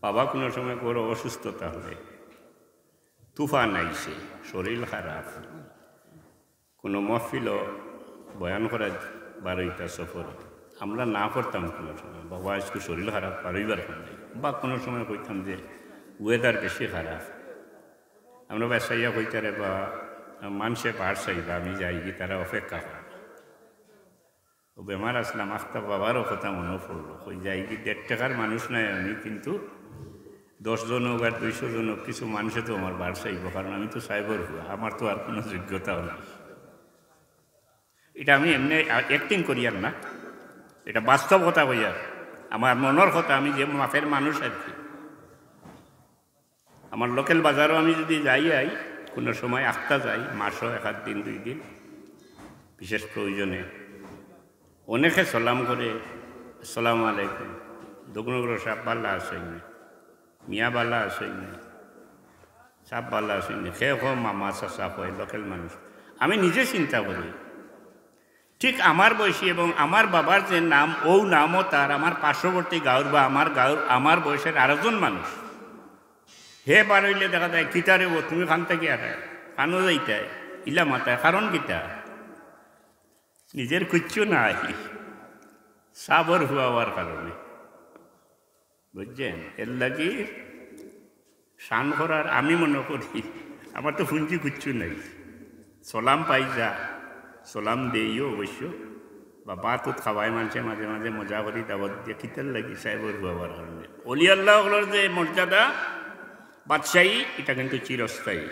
বাবা কোনো সময় বড় অসুস্থতা হবে, তুফান আইছে, শরীর খারাপ, কোনো মহফিল বয়ান করা 12টা সফর আমরা না করতাম কোনো সময়, বাবা আজকে শরীর খারাপ পারইবার নাই, বা কোনো সময় কইতাম যে ওয়েদার বেশি খারাপ, আমরা ব্যবসায়ীরা কইতারে বা মানুষে পাহাড় চাইবা আমি যাই কি তারা অপেক্ষা করে। ও বেমার আসলাম আখতা বাবারও কথা মনে পড়লো, ওই যাই কি 1.5 টাকার মানুষ নাই আমি, কিন্তু 10 জন হোক আর 200 জন হোক কিছু মানুষে তো আমার বার চাইব, কারণ আমি তো সাইবর হুয়া, আমার তো আর কোনো যোগ্যতাও নেই। এটা আমি এমনি অ্যাক্টিং করি আর না, এটা বাস্তব কথা কইয়ার, আমার মনের কথা, আমি যে মাপের মানুষ আর কি। আমার লোকাল বাজারও আমি যদি যাই কোনো সময় আখতা যাই, মাসও 1 দিন 2 দিন বিশেষ প্রয়োজনে, অনেকে সালাম করে, আসসালামু আলাইকুম, দগুনগ্র সাহেব বাল্লা আসেননি, মিয়া বাল্লা আসেননি, সাপ বাল্লা আসেননি, খেয়ে খো মামা চাষা হয় লোকাল মানুষ। আমি নিজে চিন্তা করি, ঠিক আমার বয়সী এবং আমার বাবার যে নাম, ও নামও তার আমার পার্শ্ববর্তী গাঁর বা আমার বয়সের আরেকজন মানুষ, হে বার হইলে দেখা যায় কিতারে ও তুমি খান থেকে আটায় খানো যাইতায় ইলা মাতায়, কারণ কিতা নিজের কিচ্ছু নাই, সাবর হওয়ার কারণে, বুঝছেন? এর লাগি শান করার আমি মনে করি, আমার তো ফুঞ্জি কিচ্ছু নাই, সালাম পাই যা সালাম দেইও অবশ্য, বা বাতুত খাওয়াই মানুষে মাঝে মাঝে মজা করি দাবত দিয়ে কিতার লাগি সাহেবর হওয়ার কারণে। অলি আল্লাহর যে মর্যাদা বাদশাহী, এটা কিন্তু চিরস্থায়ী,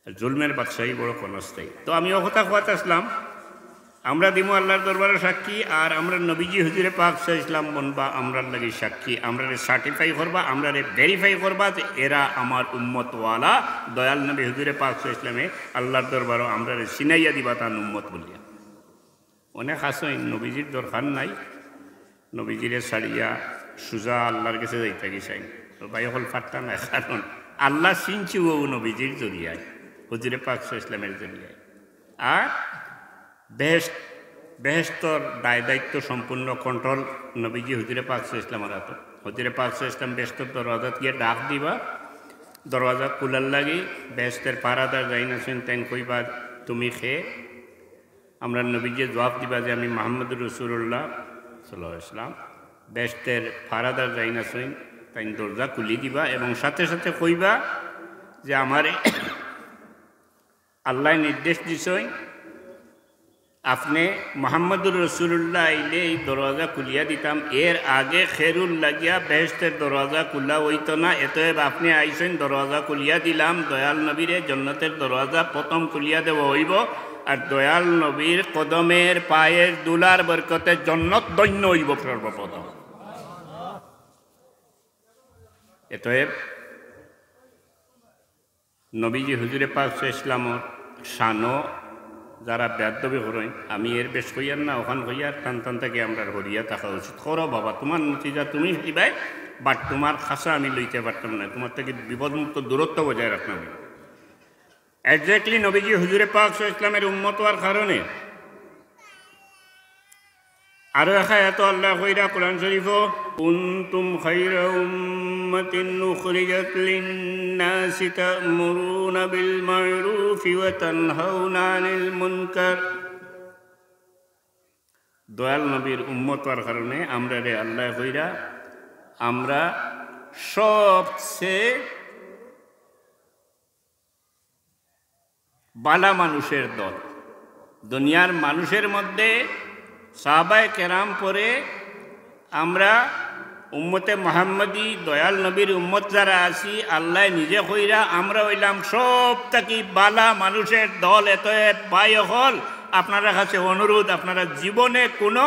জুলমের বাদশাহী বড় ক্ষণস্থায়ী। তো আমি ও কথা খোয়াতে আসলাম, আমরা দিমু আল্লাহর দরবারে সাক্ষী, আর আমরা নবীজি হুজুরে পাক সাল্লাল্লাহু আলাইহি ওয়াসাল্লাম বনবা আমরার লাগি সাক্ষী, আমরা সার্টিফাই করবা, আমরা ভেরিফাই করবা যে এরা আমার উম্মতওয়ালা, দয়াল নবী হুজুরে পাক সাল্লাল্লাহু আলাইহি ওয়াসাল্লামে আল্লাহর দরবারও আমরা সিনাইয়া দিবা তার উম্মত বলিয়া। অনেক আসই নবীজির দরকার নাই, নবীজিরে ছাড়িয়া সুজা আল্লাহর কাছে যাইতে গেছেন, ভাই হল ফাট্টা নাই, কারণ আল্লাহ চিনছি ও নবীজির জরিয়ায়, হুজুরে পাক সাল্লাল্লাহু আলাইহি ওয়াসাল্লামের জরিয়ায়। আর বেহেশতর দায় দায়িত্ব সম্পূর্ণ কন্ট্রোল নবীজি হুজুরে পাক সাল্লাল্লাহু আলাইহি ওয়াসাল্লামের হাতে। হুজুরে পাক সাল্লাল্লাহু আলাইহি ওয়াসাল্লাম বেহেশতর দরওয়াজাত গিয়ে ডাক দিবা, দরওয়াজা খুলার লাগি বেহেশতের পাহারাদার যাই নাছেন তেন কইবা তুমি খেয়ে, আমরা নবীজি জবাব দিবা যে আমি মুহাম্মদুর রাসূলুল্লাহ সাল্লাল্লাহু আলাইহি ওয়াসাল্লাম। বেহেশতের পাহারাদার যাই নাছেন তাই দরজা খুলি দিবা, এবং সাথে সাথে কইবা যে আমারে আল্লাহ নির্দেশ দিছেন আপনি মুহাম্মদুর রাসূলুল্লাহ আইলে এই দরওয়াজা খুলিয়া দিতাম, এর আগে খেরুল লাগিয়া বেহেশতের দরওয়াজা খুলা হইতো না, এতএব আপনি আইছেন দরওয়াজা খুলিয়া দিলাম, দয়াল নবীরে জন্নতের দরওয়াজা প্রথম খুলিয়া দেওয়া হইব, আর দয়াল নবীর কদমের পায়ের দুলার বরকতে জন্নত দৈন্য হইব সর্বপ্রথম। এতএব নবীজি হুজুরে পাক সাল্লাল্লাহু আলাইহি ওয়াসাল্লামের শানো যারা বেদবি করেন, আমি এর বেশ কইয়ার না ওখান কইয়ার টান থেকে আমরা হরিয়া থাকা উচিত। করো বাবা, তোমার নতিজা তুমি দিবাই, বাট তোমার খাসা আমি লইতে পারতাম না, তোমার থেকে বিপদমুক্ত দূরত্ব বজায় রাখলাম। একজাক্টলি নবীজি হুজুরে পাক সাল্লাল্লাহু আলাইহি ওয়াসাল্লামের উম্মত হওয়ার কারণে আরো এত আল্লাহ কইরা কোরআন শরীফও, কুনতুম খায়রা উম্মাতিন উখরিজাত লিন-নাসি তা'মুরুনা বিল মা'রুফি ওয়া তানহাউনা আনিল মুনকার। দয়াল নবীর উম্মত হওয়ার কারণে আমরা আল্লাহ কইরা আমরা সবচেয়ে বালা মানুষের দল। দুনিয়ার মানুষের মধ্যে সাহাবায়ে কেরাম পরে আমরা উম্মতে মুহাম্মদী দয়াল নবীর উম্মত যারা আছি, আল্লাহ নিজে কইরা আমরা হইলাম সব থেকে বালা মানুষের দল। এতএব ভাই হল আপনারা কাছে অনুরোধ, আপনারা জীবনে কোনো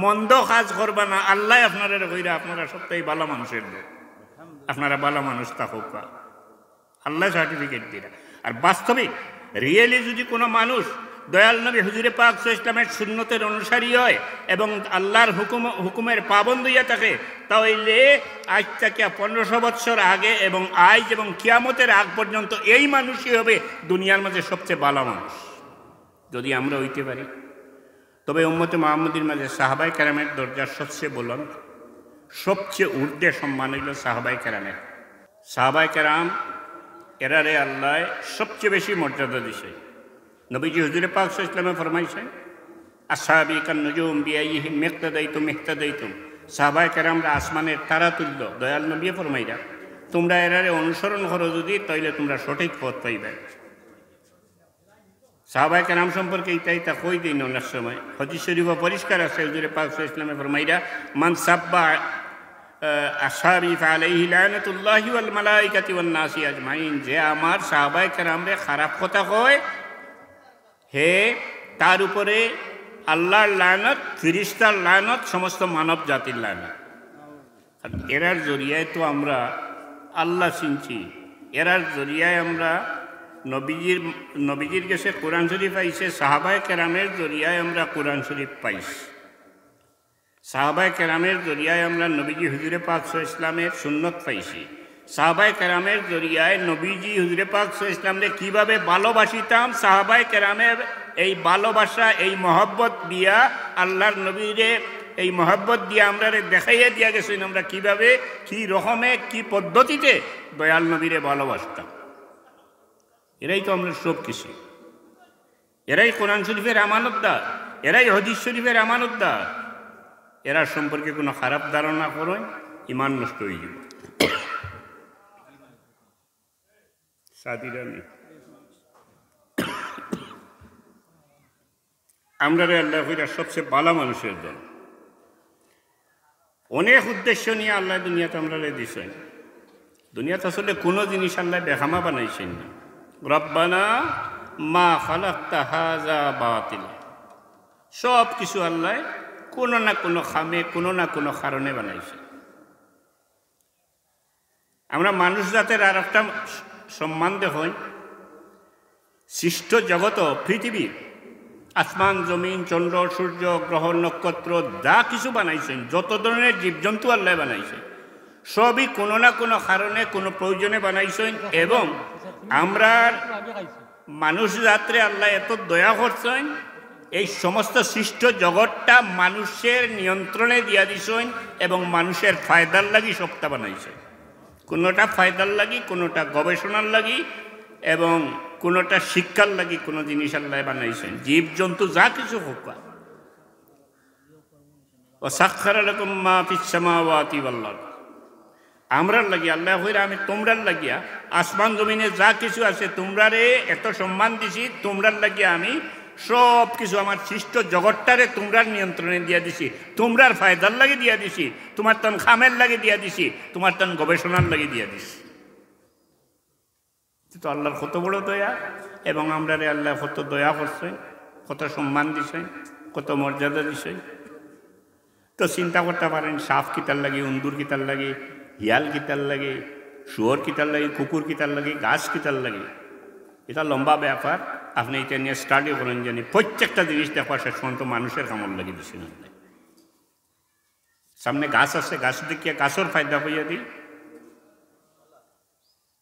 মন্দ কাজ করবা না, আল্লাহ আপনারা কইরা আপনারা সবথেকে বালা মানুষের দল, আপনারা বালা মানুষ থাকুক, আল্লাহ সার্টিফিকেট দিরা। আর বাস্তবিক রিয়েলি যদি কোনো মানুষ দয়াল নবী হুজুরে পাক সাল্লাল্লাহু আলাইহি ওয়াসাল্লামের সুন্নতের অনুসারী হয় এবং আল্লাহর হুকুমের পাবন্দ হইয়া থাকে, তাহলে আজ থেকে 1500 বৎসর আগে এবং আজ এবং কিয়ামতের আগ পর্যন্ত এই মানুষই হবে দুনিয়ার মাঝে সবচেয়ে ভালো মানুষ, যদি আমরা হইতে পারি। তবে উম্মতে মুহাম্মদীর মাঝে সাহাবায়ে কেরামের দরজা সবচেয়ে বুলন্দ, সবচেয়ে ঊর্ধ্বে সম্মান হইল সাহাবায়ে কেরামের। সাহাবায়ে কেরাম এরারে আল্লাহ সবচেয়ে বেশি মর্যাদা দিছে। নবীজি হুজুরে পাক সাল্লাল্লাহু আলাইহি ওয়াসাল্লাম ফরমাইছেন, আসহাবি কান নুজুম বিআইহিম ইক্তাদাইতুম ইহতাদাইতুম। সাহাবায়ে কেরামরা আসমানের তারা তুল্য। দয়াল নবী ফরমাইরা, তোমরা এরারে অনুসরণ করো যদি, তাইলে তোমরা সঠিক পথ পাইবে। সাহাবায়ে কেরাম সম্পর্কে ইতা কই দিন অনেক সময় হাদিস শরীফে পরিষ্কার আছে। হুজুরে পাক সাল্লাল্লাহু আলাইহি ওয়াসাল্লাম ফরমাইরা, মান সাব্বা আসহাবি ফালাইহি লানাতুল্লাহি ওয়াল মালাইকাতি ওয়ান নাসি আজমাইন। যে আমার সাহাবায়ে কেরামরে খারাপ কথা কয়, হে তার উপরে আল্লাহর লানত, ফিরিস্তার লানত, সমস্ত মানব জাতির লানত। এরার জরিয়ায় তো আমরা আল্লাহ চিনছি, এরার জরিয়ায় আমরা নবীজির কাছে কোরআন শরীফ পাইছে, সাহাবায়ে কেরামের জরিয়ায় আমরা কোরআন শরীফ পাইছি। সাহাবায়ে কেরামের জরিয়ায় আমরা নবীজি হুজুরে পাক সাল্লাল্লাহু আলাইহি ওয়াসাল্লামের সুন্নত পাইছি। সাহাবায়ে কেরামের জরিয়ায় নবীজি হুজুরে পাক সাল্লাল্লাহু আলাইহি ওয়াসাল্লামকে কীভাবে ভালোবাসিতাম, সাহাবায়ে কেরামের এই ভালোবাসা, এই মহব্বত দিয়া আল্লাহর নবীরে এই মহব্বত দিয়ে আমরা দেখাইয়া দিয়া গেছেন আমরা কীভাবে, কী রকমে, কী পদ্ধতিতে দয়াল নবীরে ভালোবাসতাম। এরাই তো আমরা সব কিছু। এরাই কোরআন শরীফের আমানতদার, এরাই হাদিস শরীফের আমানতদার। এরা সম্পর্কে কোনো খারাপ ধারণা করো, ইমান নষ্ট হয়ে যাবে। সাদিরা নেই আমরা আল্লাহ সবচেয়ে ভালো মানুষের দল। অনেক উদ্দেশ্য নিয়ে আল্লাহ দুনিয়াতে আমরা দিছেন। দুনিয়াতে আসলে কোনো জিনিস আল্লাহ বেখামা বানাইছেন না। রব্বানা মা খালাকতা হাযা বাতিলা, সব কিছু আল্লাহ কোনো না কোনো খামে, কোনো না কোনো কারণে বানাইছে। আমরা মানুষ জাতের আর একটা সম্মান দেখই, সৃষ্ট জগৎ পৃথিবীর আসমান জমিন চন্দ্র সূর্য গ্রহ নক্ষত্র যা কিছু বানাইছেন, যত ধরনের জীবজন্তু আল্লাহ বানাইছে, সবই কোনো না কোনো কারণে, কোনো প্রয়োজনে বানাইছেন। এবং আমরা মানুষ জাতরে আল্লাহ এত দয়া করছেন, এই সমস্ত সৃষ্ট জগৎটা মানুষের নিয়ন্ত্রণে দিয়া দিছেন এবং মানুষের ফায়দার লাগি সবটা বানাইছে। কোনোটা ফায়দার লাগি, কোনোটা গবেষণার লাগি এবং কোনোটা শিক্ষার লাগি কোনো জিনিস আল্লাহ বানাইছেন। জীবজন্তু যা কিছু হোক, ওয়াসাখখারা লাকুম মা ফিস সামাওয়াতি ওয়াল আরদ, আমরার লাগি আল্লাহ কইরা আমি তোমরার লাগিয়া আসমান জমিনে যা কিছু আছে তোমরারে এত সম্মান দিছি, তোমরার লাগিয়া আমি সব কিছু আমার সৃষ্ট জগৎটারে তোমরার নিয়ন্ত্রণে দিয়া দিছি, তোমরার ফায়দার লাগে দিয়া দিছি, তোমার তন খামের লাগে দিয়া দিছি, তোমার তন গবেষণার লাগে দিয়া দিছি। তো আল্লাহর কত বড় দয়া, এবং আমরা আল্লাহ কত দয়া করছেন, কত সম্মান দিছেন, কত মর্যাদা দিছেন। তো চিন্তা করতে পারেন, সাপ কিতার লাগে, উন্দুর কিতার লাগে, হিয়াল কিতার লাগে, শুয়োর কিতার লাগে, কুকুর কিতার লাগে, গাছ কিতার লাগে। এটা লম্বা ব্যাপার, আপনি এটা নিয়ে স্টাডি করেন জানি প্রত্যেকটা জিনিস দেখবার শেষ পর্যন্ত মানুষের কামড় লাগে দিচ্ছেন। সামনে গাছ আছে, গাছ দেখিয়া গাছের ফায়দা হইয়া দিই।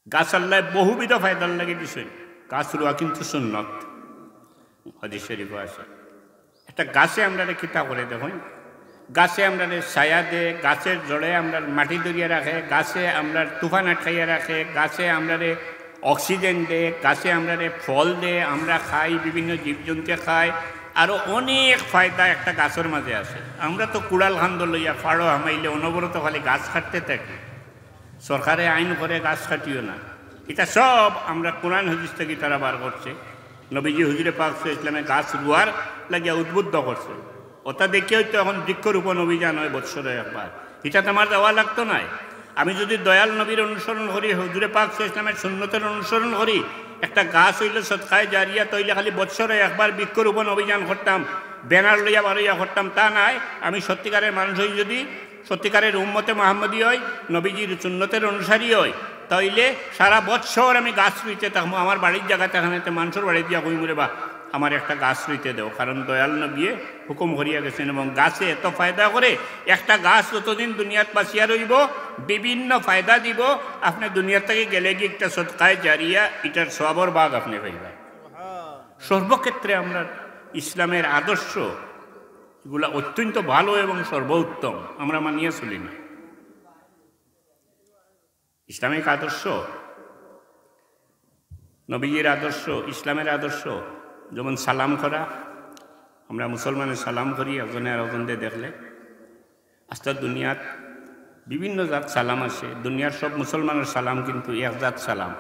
গাছ আল্লাহ বহুবিধ ফায়দার লাগে দিচ্ছেন। গাছ রোয়া কিন্তু সুন্নত, হাদিস শরীফে আছে। একটা গাছে আমরা কিতা করে দেখুন, গাছে আমরা ছায়া দে, গাছের জড়ে আমরা মাটি দরিয়া রাখে, গাছে আমরা তুফান আটকাইয়া রাখে, গাছে আমরা অক্সিজেন দে, গাছে আমরা ফল দে, আমরা খাই, বিভিন্ন জীবজন্তু খাই, আরও অনেক ফায়দা একটা গাছের মাঝে আছে। আমরা তো কুড়াল খান্দ লইয়া ফাড়ো হামাইলে অনবরত খালি গাছ কাটতে থাকি। সরকারে আইন করে গাছ কাটিও না, এটা সব আমরা কোরআন হাদিস থেকে তারা বার করছে। নবীজি হুজুরে পাক সাল্লাল্লাহু আলাইহি ওয়াসাল্লাম গাছ রুয়ার লাগিয়া উদ্বুদ্ধ করছে। ওটা দেখে হয়তো এখন বৃক্ষরোপণ অভিযান হয় বৎসরে একবার, এটা তো আমার দেওয়া লাগতো না। আমি যদি দয়াল নবীর অনুসরণ করি, হুজুরে পাক সাল্লাল্লাহু আলাইহি ওয়াসাল্লামের সুন্নতের অনুসরণ করি, একটা গাছ হইল সদকায়ে জারিয়া, তৈলে খালি বৎসরে একবার বৃক্ষরোপণ অভিযান করতাম, ব্যানার লইয়া বারইয়া করতাম, তা নাই। আমি সত্যিকারের মানুষ হই, যদি সত্যিকারের উম্মতে মুহাম্মদী হয়, নবীজির সুন্নতের অনুসারী হয়, তাইলে সারা বৎসর আমি গাছ রুইতে থাকবো। আমার বাড়ির জায়গাতে এখানে মানুষের বাড়ি দিয়া কইমুরে বা আমার একটা গাছ রুইতে দেও, কারণ দয়াল নবী হুকুম করিয়া গেছেন। এবং গাছে এত ফায়দা করে, একটা গাছ যতদিন দুনিয়াত বাঁচিয়া রইব বিভিন্ন ফায়দা দিব। আপনি দুনিয়ার থেকে গেলে গিয়ে একটা সদকায়ে জারিয়া, এটার সওয়াবের ভাগ আপনি পাইবেন। সর্বক্ষেত্রে আমরা ইসলামের আদর্শ এগুলা অত্যন্ত ভালো এবং সর্বোত্তম, আমরা মানিয়ে চলি না। ইসলামিক আদর্শ, নবীজির আদর্শ, ইসলামের আদর্শ যেমন সালাম করা, আমরা মুসলমানের সালাম করি একজনে আর একজনকে দেখলে। আজকাল দুনিয়াত বিভিন্ন জাত সালাম আছে, দুনিয়ার সব মুসলমানের সালাম কিন্তু এক জাত সালাম।